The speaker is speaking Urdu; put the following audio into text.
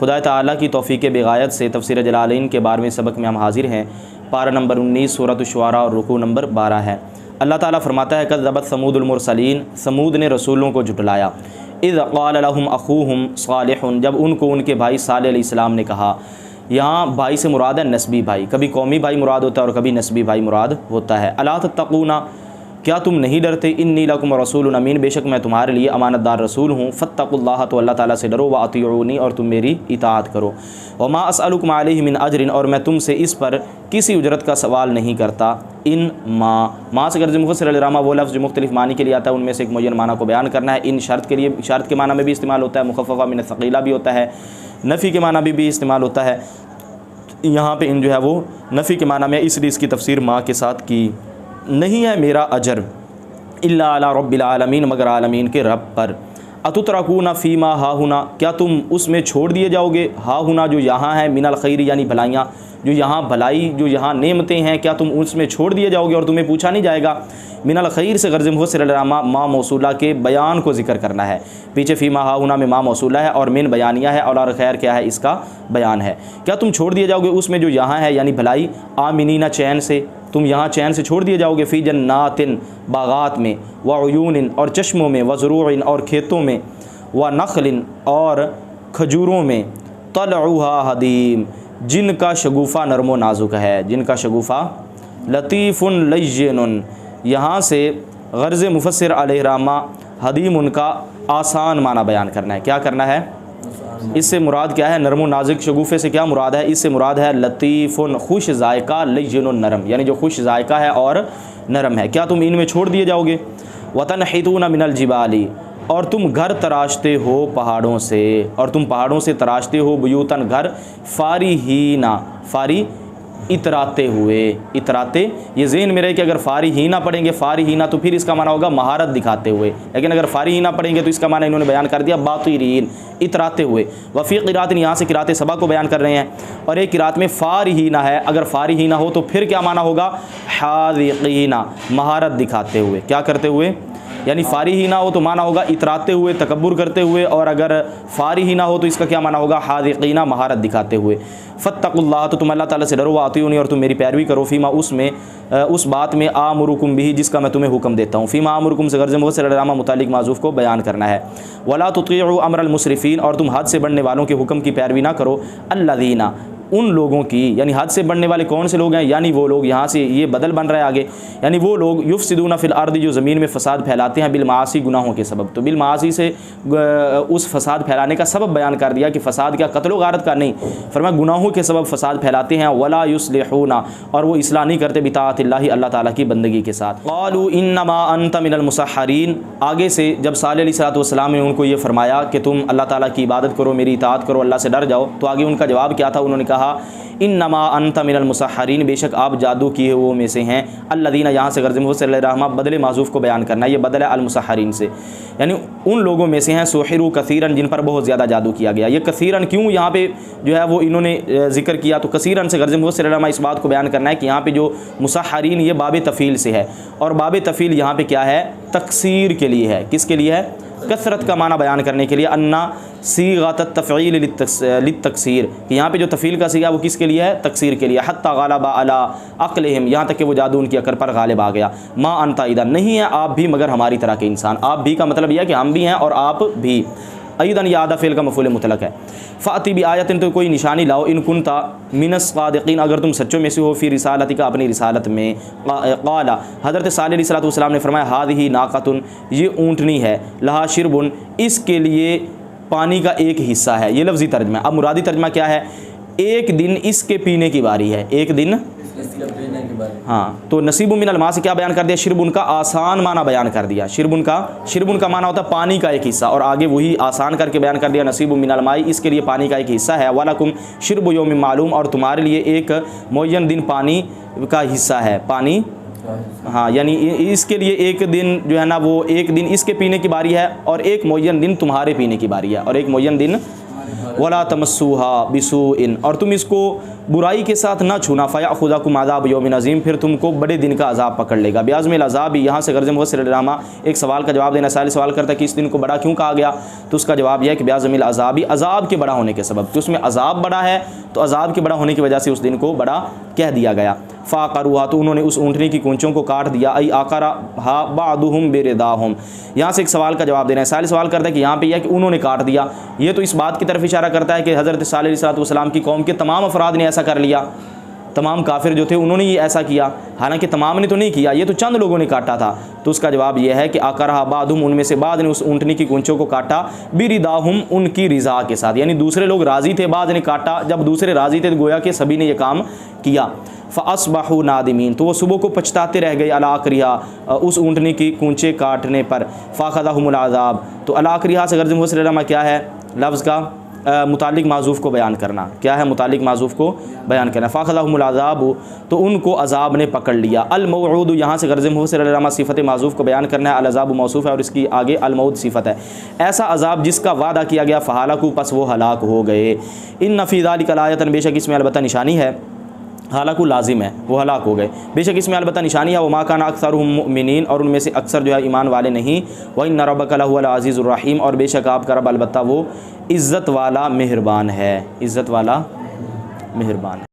خدا تعالیٰ کی توفیق بغایت سے تفسیر جلالین کے 12ویں سبق میں ہم حاضر ہیں۔ پارہ نمبر 19 سورۃ الشعراء اور رکوع نمبر 12 ہے۔ اللہ تعالیٰ فرماتا ہے کذبت ثمود المرسلین، ثمود نے رسولوں کو جھٹلایا۔ اذ قال لهم اخوهم صالح، جب ان کو ان کے بھائی صالح علیہ السلام نے کہا۔ یہاں بھائی سے مراد ہے نسبی بھائی، کبھی قومی بھائی مراد ہوتا ہے اور کبھی نسبی بھائی مراد ہوتا ہے۔ الا تتقون، کیا تم نہیں ڈرتے؟ انی لکم رسول امین، بے شک میں تمہارے لیے امانت دار رسول ہوں۔ فاتقوا اللہ، تو اللہ تعالیٰ سے ڈرو، واطیعونی، اور تم میری اطاعت کرو۔ وما اسألکم علیہ من اجر، اور میں تم سے اس پر کسی اجرت کا سوال نہیں کرتا۔ ان ما سے غرض مفسر الرحمہ وہ لفظ جو مختلف معنی کے لیے آتا ہے ان میں سے ایک معین معنی کو بیان کرنا ہے۔ ان شرط کے لیے، شرط کے معنی میں بھی استعمال ہوتا ہے، مخففہ من الثقیلہ بھی ہوتا ہے، نفی کے معنی بھی استعمال ہوتا ہے۔ یہاں پہ ان جو ہے وہ نفی کے معنی میں، اس لیے اس کی تفسیر ما کے ساتھ کی۔ نہیں ہے میرا اجر الا علی رب العالمین، مگر عالمین کے رب پر۔ اتترکون فیما ہاہنا، کیا تم اس میں چھوڑ دیے جاؤ گے، ہاہنا جو یہاں ہے، من الخیر یعنی بھلائیاں، جو یہاں بھلائی، جو یہاں نعمتیں ہیں، کیا تم اس میں چھوڑ دیے جاؤ گے اور تمہیں پوچھا نہیں جائے گا؟ من الخیر سے غرض مفسر الرحمہ ما موصولہ کے بیان کو ذکر کرنا ہے۔ پیچھے فیما ہاہنا میں ما موصولہ ہے اور من بیانیہ ہے، اور خیر کیا ہے، اس کا بیان ہے۔ کیا تم چھوڑ دیے جاؤ گے اس میں جو یہاں ہے یعنی بھلائی، آمنین چین سے، تم یہاں چین سے چھوڑ دیے جاؤ گے، فی جنات باغات میں، وعیون اور چشموں میں، وزروع اور کھیتوں میں، ونخل اور کھجوروں میں، طلعها حدیم جن کا شگوفہ نرم و نازک ہے، جن کا شگوفہ لطیف لین، یہاں سے غرض مفسر علیہ رحمہ حدیم ان کا آسان معنی بیان کرنا ہے۔ کیا کرنا ہے؟ اس سے مراد کیا ہے؟ نرم و نازک شگوفے سے کیا مراد ہے؟ اس سے مراد ہے لطیف خوش ذائقہ، لین نرم، یعنی جو خوش ذائقہ ہے اور نرم ہے۔ کیا تم ان میں چھوڑ دیے جاؤ گے؟ وتنحتون من الجبال، اور تم گھر تراشتے ہو پہاڑوں سے، اور تم پہاڑوں سے تراشتے ہو، بیوتن گھر، فارحینا، فاری اتراتے ہوئے، اتراتے، یہ ذہن میں رہے کہ اگر فارحینا پڑھیں گے، فارحینا تو پھر اس کا معنی ہوگا مہارت دکھاتے ہوئے، لیکن اگر فارحینا پڑھیں گے تو اس کا معنی انہوں نے بیان کر دیا باطرین، اتراتے ہوئے۔ وفی قرات، یہاں سے قرات سبا کو بیان کر رہے ہیں، اور ایک قرات میں فارحینا ہے، اگر فارحینا ہو تو پھر کیا معنی ہوگا؟ حاذقینا، مہارت دکھاتے ہوئے، کیا کرتے ہوئے؟ یعنی فارحی نہ ہو تو معنی ہوگا اتراتے ہوئے، تکبر کرتے ہوئے، اور اگر فارحی نہ ہو تو اس کا کیا معنی ہوگا؟ حاذقینہ، مہارت دکھاتے ہوئے۔ فاتقوا اللہ، تو تم اللہ تعالیٰ سے ڈرو، واطیعونی، اور تم میری پیروی کرو، فیما اس میں، اس بات میں، آمرکم بھی، جس کا میں تمہیں حکم دیتا ہوں۔ فیما آمرکم سے غرض مفسر الرحمہ متعلق معذوف کو بیان کرنا ہے۔ ولا تطیعوا امر المسرفین، اور تم حد سے بڑھنے والوں کے حکم کی پیروی نہ کرو، الذین، ان لوگوں کی، یعنی حد سے بڑھنے والے کون سے لوگ ہیں؟ یعنی وہ لوگ، یہاں سے یہ بدل بن رہا ہے آگے، یعنی وہ لوگ یفسدون فی الارض، جو زمین میں فساد پھیلاتے ہیں، بالمعاصی، گناہوں کے سبب۔ تو بالمعاصی سے اس فساد پھیلانے کا سبب بیان کر دیا کہ فساد کیا قتل و غارت کا نہیں، فرمایا گناہوں کے سبب فساد پھیلاتے ہیں۔ ولا یصلحون، اور وہ اصلاح نہیں کرتے، بطاعت اللہ، اللہ تعالیٰ کی بندگی کے ساتھ۔ قالوا انما انت من المسحرین، آگے سے جب صالح علیہ السلام نے ان کو یہ فرمایا کہ تم اللہ تعالیٰ کی عبادت کرو، میری اطاعت کرو، اللہ سے ڈر جاؤ، تو آگے ان کا جواب کیا تھا؟ انہوں نے کہا انما انت من المسحرین، بے شک آپ جادو کیے وہ میں سے ہیں۔ الذین، یہاں سے غرض مفسر علیہ رحمہ بدل معذوف کو بیان کرنا ہے، یہ بدل ہے المسحرین سے، یعنی ان لوگوں میں سے ہیں، سحروا کثیرن، جن پر بہت زیادہ جادو کیا گیا۔ یہ کثیرن کیوں یہاں پہ جو ہے وہ انہوں نے ذکر کیا؟ تو کثیرن سے غرض مفسر علیہ رحمہ اس بات کو بیان کرنا ہے کہ یہاں پہ جو مسحرین، یہ باب تفعیل سے ہے، اور باب تفعیل یہاں پہ کیا ہے؟ تکثیر کے لیے ہے۔ کس کے لیے ہے؟ کثرت کا معنی بیان کرنے کے لیے۔ انا صیغۃ التفعیل للتکثیر، کہ یہاں پہ جو تفعیل کا صیغہ وہ کس کے لیے ہے؟ تکثیر کے لیے۔ حتی غلب علی عقلہم، یہاں تک کہ وہ جادو ان کی عقل پر غالب آ گیا۔ ما انت اذا، نہیں ہے آپ بھی مگر ہماری طرح کے انسان۔ آپ بھی کا مطلب یہ ہے کہ ہم بھی ہیں اور آپ بھی۔ ایضاً یہ آدھا فعل کا مفعول مطلق ہے۔ فاتی بآیۃ، تو کوئی نشانی لاؤ، ان کنتا من الصادقین، اگر تم سچوں میں سے ہو، فی رسالتک، اپنی رسالت میں۔ قال، حضرت صالح علیہ السلام نے فرمایا، ہذہ ناقۃ، یہ اونٹنی ہے، لہا شرب، اس کے لیے پانی کا ایک حصہ ہے۔ یہ لفظی ترجمہ۔ اب مرادی ترجمہ کیا ہے؟ ایک دن اس کے پینے کی باری ہے، ایک دن، ہاں، تو نصیب من الماء سے کیا بیان کر دیا؟ شرب ان کا آسان معنی بیان کر دیا۔ شرب ان کا معنی ہوتا ہے پانی کا ایک حصہ، اور آگے وہی آسان کر کے بیان کر دیا، نصیب من الماء، اس کے لیے پانی کا ایک حصہ ہے۔ ولکم شرب یوم معلوم، اور تمہارے لیے ایک معین دن پانی کا حصہ ہے، پانی، ہاں، یعنی اس کے لیے ایک دن جو ہے نا وہ ایک دن اس کے پینے کی باری ہے، اور ایک معین دن تمہارے پینے کی باری ہے، اور ایک معین دن ولا تمسوها بسوء، اور تم اس کو برائی کے ساتھ نہ چھونا، فیأخذکم عذاب یوم عظیم، پھر تم کو بڑے دن کا عذاب پکڑ لے گا۔ بعزم العذاب، یہاں سے غرض مفسر ڈرامہ ایک سوال کا جواب دینا، سائل سوال کرتا ہے کہ اس دن کو بڑا کیوں کہا گیا، تو اس کا جواب یہ ہے کہ بعزم العذاب، عذاب کے بڑا ہونے کے سبب، کہ اس میں عذاب بڑا ہے تو عذاب کے بڑا ہونے کی وجہ سے اس دن کو بڑا کہہ دیا گیا۔ فعقروها، تو انہوں نے اس اونٹنی کی کونچوں کو کاٹ دیا، ای عقرھا بعضهم برداهم، یہاں سے ایک سوال کا جواب دینا ہے۔ سائل سوال کرتا ہے کہ یہاں پہ یہ ہے کہ انہوں نے کاٹ دیا، یہ تو اس بات کی طرف اشارہ کرتا ہے کہ حضرت صالح علیہ السلام کی قوم کے تمام افراد نے ایسا کر لیا، تمام کافر جو تھے انہوں نے یہ ایسا کیا، حالانکہ تمام نے تو نہیں کیا، یہ تو چند لوگوں نے کاٹا تھا۔ تو اس کا جواب یہ ہے کہ عقرھا بعضهم، ان میں سے بعض نے اس اونٹنی کی کونچوں کو کاٹا، برداهم، ان کی رضا کے ساتھ، یعنی دوسرے لوگ راضی تھے، بعض نے کاٹا، جب دوسرے راضی تھے تو گویا کہ سبھی نے یہ کام کیا۔ فاصبحوا نادمین، تو وہ صبح کو پچھتاتے رہ گئے، علی عقرھا، اس اونٹنی کی کونچے کاٹنے پر، فاخذھم العذاب، تو علی عقرھا سے غرض مفسر علماء کیا ہے، لفظ کا متعلق معذوف کو بیان کرنا، کیا ہے متعلق معذوف کو بیان کرنا، فاخذھم العذاب، تو ان کو عذاب نے پکڑ لیا۔ الموعود، یہاں سے غرض مفسر علماء صفت معذوف کو بیان کرنا ہے، العذاب موصوف ہے اور اس کی آگے الموعود صفت ہے، ایسا عذاب جس کا وعدہ کیا گیا، فہلکوا، پس وہ ہلاک ہو گئے۔ ان فی ذلک لآیۃ، بے شک اس میں البتہ نشانی ہے، حالانکہ لازم ہے، وہ ہلاک ہو گئے، بے شک اس میں البتہ نشانی ہے، وما کان اکثرهم مؤمنین، اور ان میں سے اکثر جو ہے ایمان والے نہیں، وان ربک لہو العزیز الرحیم، اور بے شک آپ کا رب البتہ وہ عزت والا مہربان ہے، عزت والا مہربان ہے۔